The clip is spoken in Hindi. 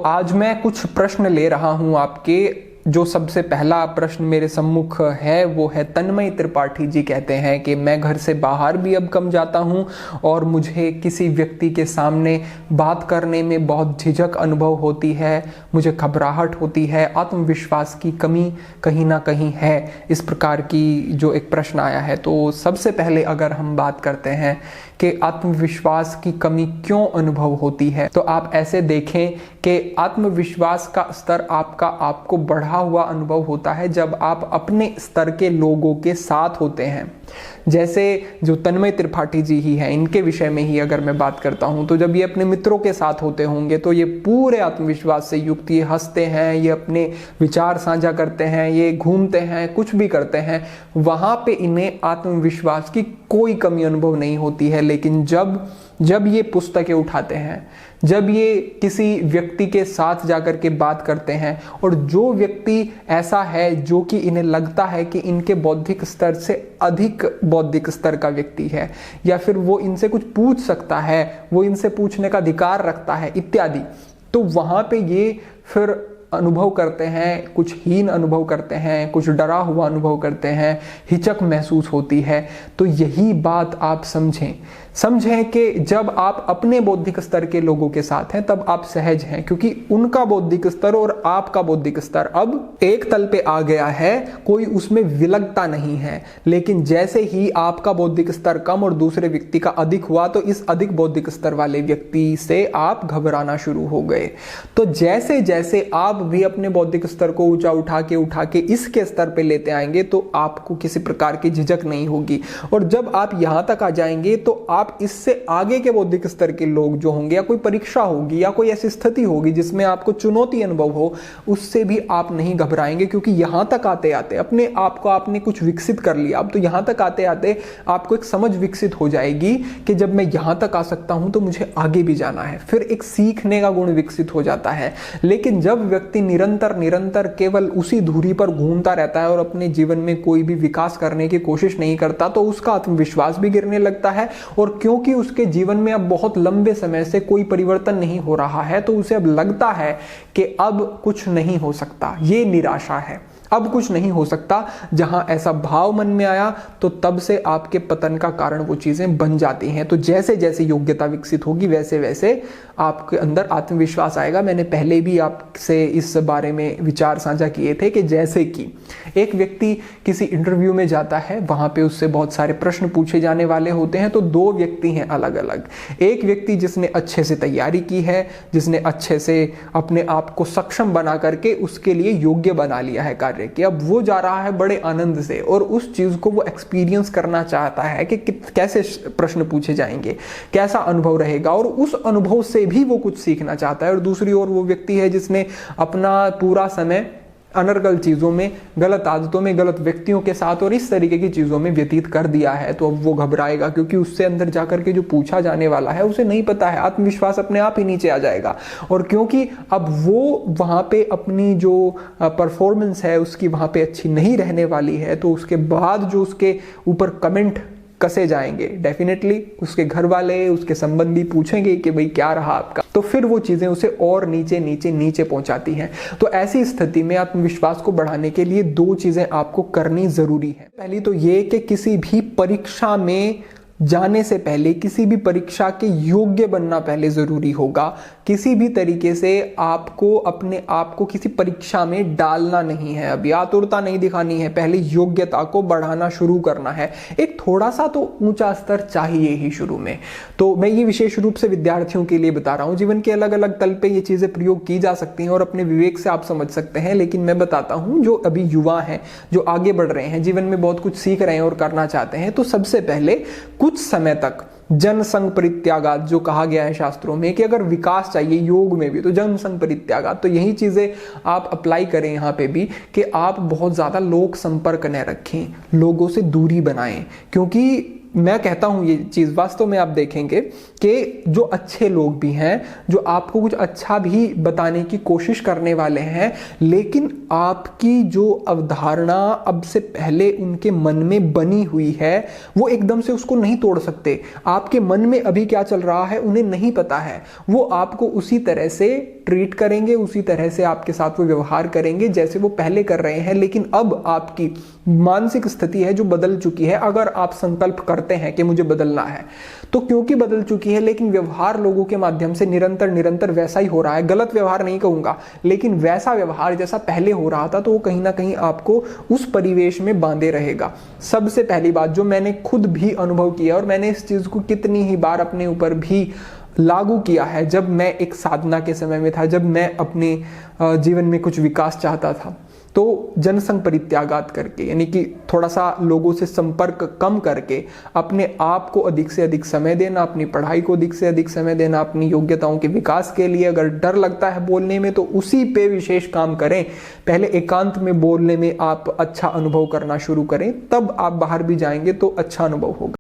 आज मैं कुछ प्रश्न ले रहा हूं आपके। जो सबसे पहला प्रश्न मेरे सम्मुख है वो है तन्मय त्रिपाठी जी कहते हैं कि मैं घर से बाहर भी अब कम जाता हूं और मुझे किसी व्यक्ति के सामने बात करने में बहुत झिझक अनुभव होती है, मुझे घबराहट होती है, आत्मविश्वास की कमी कहीं ना कहीं है। इस प्रकार की जो एक प्रश्न आया है, तो सबसे पहले अगर हम बात करते हैं कि आत्मविश्वास की कमी क्यों अनुभव होती है, तो आप ऐसे देखें कि आत्मविश्वास का स्तर आपको बढ़ा हुआ अनुभव होता है जब आप अपने स्तर के लोगों के साथ होते हैं। जैसे जो तन्मय त्रिपाठी जी ही हैं, इनके विषय में ही अगर मैं बात करता हूं, तो जब ये अपने मित्रों के साथ होते होंगे तो ये पूरे आत्मविश्वास से युक्त, ये हंसते हैं, ये अपने विचार साझा करते हैं, ये घूमते हैं, कुछ भी करते हैं, वहां पे इन्हें आत्मविश्वास की कोई कमी अनुभव नहीं होती है। लेकिन जब ये पुस्तकें उठाते हैं, जब ये किसी व्यक्ति के साथ जाकर के बात करते हैं और जो व्यक्ति ऐसा है जो कि इन्हें लगता है कि इनके बौद्धिक स्तर से अधिक बौद्धिक स्तर का व्यक्ति है, या फिर वो इनसे कुछ पूछ सकता है, वो इनसे पूछने का अधिकार रखता है इत्यादि, तो वहां पे ये फिर अनुभव करते हैं, कुछ हीन अनुभव करते हैं, कुछ डरा हुआ अनुभव करते हैं, हिचक महसूस होती है। तो यही बात आप समझें कि जब आप अपने बौद्धिक स्तर के लोगों के साथ हैं तब आप सहज हैं, क्योंकि उनका बौद्धिक स्तर और आपका बौद्धिक स्तर अब एक तल पे आ गया है, कोई उसमें विलगता नहीं है। लेकिन जैसे ही आपका बौद्धिक स्तर कम और दूसरे व्यक्ति का अधिक हुआ, तो इस अधिक बौद्धिक स्तर वाले व्यक्ति से आप घबराना शुरू हो गए। तो जैसे जैसे आप भी अपने बौद्धिक स्तर को ऊंचा उठा के इसके स्तर पे लेते आएंगे, तो आपको किसी प्रकार की झिझक नहीं होगी। और जब आप यहां तक आ जाएंगे तो आप इससे आगे के बौद्धिक स्तर के लोग जो होंगे, या कोई परीक्षा होगी या कोई ऐसी स्थिति होगी जिसमें आपको चुनौती अनुभव हो, उससे भी आप नहीं घबराएंगे, क्योंकि यहां तक आते आते अपने आप को आपने कुछ विकसित कर लिया। अब तो यहां तक आते आते आपको एक समझ विकसित हो जाएगी कि जब मैं यहां तक आ सकता हूं तो मुझे आगे भी जाना है। फिर एक सीखने का गुण विकसित हो जाता है। लेकिन जब व्यक्ति निरंतर केवल उसी धुरी पर घूमता रहता है और अपने जीवन में कोई भी विकास करने की कोशिश नहीं करता, तो उसका आत्मविश्वास भी गिरने लगता है। और क्योंकि उसके जीवन में अब बहुत लंबे समय से कोई परिवर्तन नहीं हो रहा है, तो उसे अब लगता है कि अब कुछ नहीं हो सकता। ये निराशा है, अब कुछ नहीं हो सकता। जहां ऐसा भाव मन में आया, तो तब से आपके पतन का कारण वो चीजें बन जाती हैं। तो जैसे जैसे योग्यता विकसित होगी, वैसे वैसे आपके अंदर आत्मविश्वास आएगा। मैंने पहले भी आपसे इस बारे में विचार साझा किए थे कि जैसे कि एक व्यक्ति किसी इंटरव्यू में जाता है, वहां पे उससे बहुत सारे प्रश्न पूछे जाने वाले होते हैं। तो दो व्यक्ति हैं अलग अलग। एक व्यक्ति जिसने अच्छे से तैयारी की है, जिसने अच्छे से अपने आप को सक्षम बना करके उसके लिए योग्य बना लिया है कार्य कि अब वो जा रहा है बड़े आनंद से, और उस चीज को वो एक्सपीरियंस करना चाहता है कि कैसे प्रश्न पूछे जाएंगे, कैसा अनुभव रहेगा, और उस अनुभव से भी वो कुछ सीखना चाहता है। और दूसरी ओर वो व्यक्ति है जिसने अपना पूरा समय अनर्गल चीजों में, गलत आदतों में, गलत व्यक्तियों के साथ और इस तरीके की चीजों में व्यतीत कर दिया है। तो अब वो घबराएगा, क्योंकि उससे अंदर जाकर के जो पूछा जाने वाला है उसे नहीं पता है। आत्मविश्वास अपने आप ही नीचे आ जाएगा। और क्योंकि अब वो वहां पे अपनी जो परफॉर्मेंस है उसकी वहां पे अच्छी नहीं रहने वाली है, तो उसके बाद जो उसके ऊपर कमेंट कसे जाएंगे, डेफिनेटली उसके घर वाले, उसके संबंधी पूछेंगे कि भाई क्या रहा आपका, तो फिर वो चीजें उसे और नीचे पहुंचाती हैं। तो ऐसी स्थिति में आत्मविश्वास को बढ़ाने के लिए दो चीजें आपको करनी जरूरी है। पहली तो ये कि किसी भी परीक्षा में जाने से पहले, किसी भी परीक्षा के योग्य बनना पहले जरूरी होगा। किसी भी तरीके से आपको अपने आप को किसी परीक्षा में डालना नहीं है, अभी आतुरता नहीं दिखानी है, पहले योग्यता को बढ़ाना शुरू करना है। एक थोड़ा सा तो ऊंचा स्तर चाहिए ही शुरू में। तो मैं ये विशेष रूप से विद्यार्थियों के लिए बता रहा हूँ। जीवन के अलग अलग तल पे ये चीजें प्रयोग की जा सकती हैं और अपने विवेक से आप समझ सकते हैं, लेकिन मैं बताता हूँ जो अभी युवा हैं, जो आगे बढ़ रहे हैं, जीवन में बहुत कुछ सीख रहे हैं और करना चाहते हैं, तो सबसे पहले कुछ समय तक जन संग परित्यागात जो कहा गया है शास्त्रों में, कि अगर विकास चाहिए योग में भी तो जन संग परित्यागात, तो यही चीजें आप अप्लाई करें यहाँ पे भी, कि आप बहुत ज्यादा लोक संपर्क न रखें, लोगों से दूरी बनाएं। क्योंकि मैं कहता हूं ये चीज वास्तव में आप देखेंगे कि जो अच्छे लोग भी हैं, जो आपको कुछ अच्छा भी बताने की कोशिश करने वाले हैं, लेकिन आपकी जो अवधारणा अब से पहले उनके मन में बनी हुई है, वो एकदम से उसको नहीं तोड़ सकते। आपके मन में अभी क्या चल रहा है उन्हें नहीं पता है, वो आपको उसी तरह से ट्रीट करेंगे, उसी तरह से आपके साथ वो व्यवहार करेंगे जैसे वो पहले कर रहे हैं। लेकिन अब आपकी मानसिक स्थिति है जो बदल चुकी है। अगर आप संकल्प करते हैं कि मुझे बदलना है, तो क्योंकि बदल चुकी है, लेकिन व्यवहार लोगों के माध्यम से निरंतर निरंतर वैसा ही हो रहा है। गलत व्यवहार नहीं कहूंगा, लेकिन वैसा व्यवहार जैसा पहले हो रहा था, तो वो कहीं ना कहीं आपको उस परिवेश में बांधे रहेगा। सबसे पहली बात जो मैंने खुद भी अनुभव किया, और मैंने इस चीज को कितनी ही बार अपने ऊपर भी लागू किया है, जब मैं एक साधना के समय में था, जब मैं अपने जीवन में कुछ विकास चाहता था, तो जनसंघ परित्यागात करके, यानी कि थोड़ा सा लोगों से संपर्क कम करके अपने आप को अधिक से अधिक समय देना, अपनी पढ़ाई को अधिक से अधिक समय देना, अपनी योग्यताओं के विकास के लिए। अगर डर लगता है बोलने में, तो उसी पे विशेष काम करें। पहले एकांत में बोलने में आप अच्छा अनुभव करना शुरू करें, तब आप बाहर भी जाएंगे तो अच्छा अनुभव होगा।